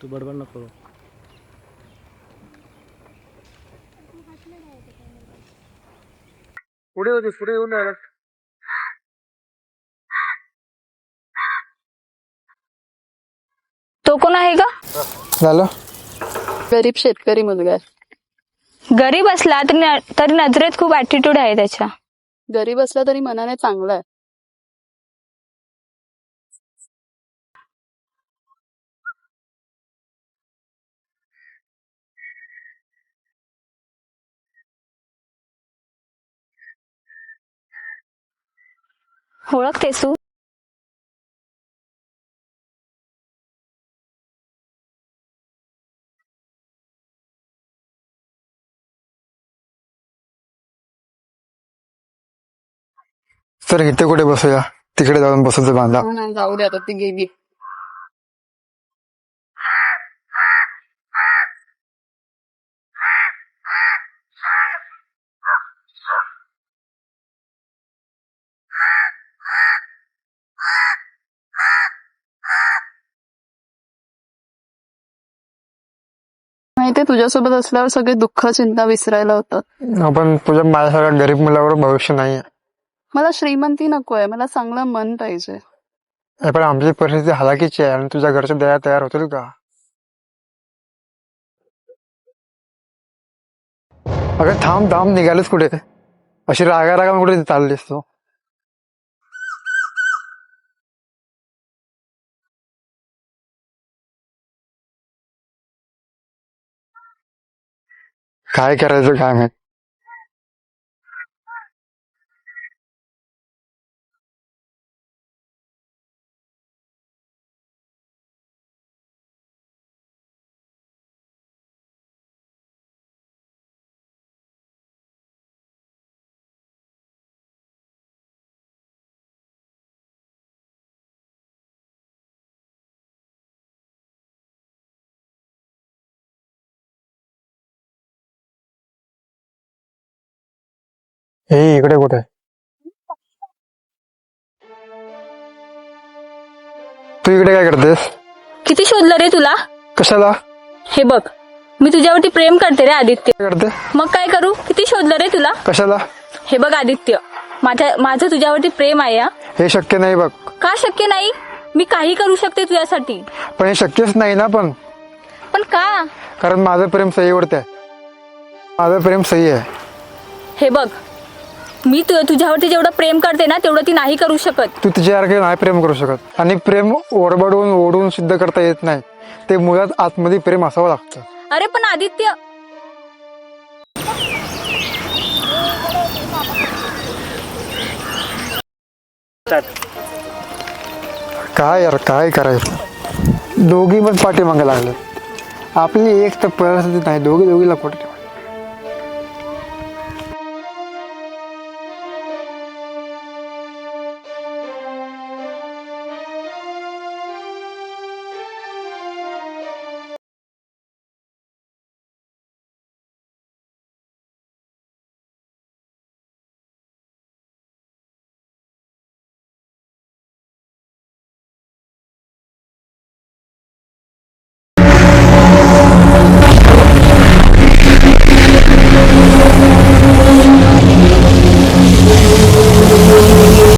तू बडबड नको. पुढे होते, पुढे येऊन राहिला. तो कोण आहे का? झालं. गरीब शेतकरी मुलगा आहे. गरीब असला तरी नजरेत खूप ऍटिट्यूड आहे त्याच्या. गरीब असला तरी मनाने चांगला आहे. ओळखतेस तू? तर इथे कुठे बसूया? तिकडे जाऊन बसायचं बांधा. जाऊ दे आता, ती गेली. माहितीये, तुझ्यासोबत असल्यावर सगळे दुःख चिंता विसरायला होतात. पण तुझ्या माझ्यासारख्या गरीब मुलावर भविष्य नाहीये. मला श्रीमंती नकोय, मला चांगलं मन पाहिजे. पण आमची परिस्थिती हलाखीची आहे आणि तुझ्या घरच्या दया तयार होतील का? अगं थांब थांब, निघालीस कुठे? अशी रागा रागा कुठे चाललीस तू? काय करायचं काय माहित. हे इकडे कुठे? तू इकडे काय करतेस? किती शोधलं रे तुला? कशाला? हे बघ, मी तुझ्यावरती प्रेम करते रे आदित्य. काय करते? मग काय करू? किती शोधलं रे तुला? कशाला? हे बघ आदित्य, माझं तुझ्यावरती प्रेम आहे. हे शक्य नाही बघ. का शक्य नाही? मी काही करू शकते तुझ्यासाठी. पण हे शक्यच नाही ना. पण का? कारण माझं प्रेम सईवरती आहे. माझं प्रेम सई आहे. हे बघ, मी तुझ्यावरती जेवढं प्रेम करते ना तेवढं ती नाही करू शकत. तू तिच्यासारखे नाही प्रेम करू शकत. आणि प्रेम ओरबडून ओढून सिद्ध करता येत नाही. ते मुळात आतमध्ये प्रेम असावं लागतं. अरे पण आदित्य, काय यार, काय करायचं? दोघी पण पाठीमागे लागले. आपली एक तर परिस्थिती नाही, दोघीला कुठे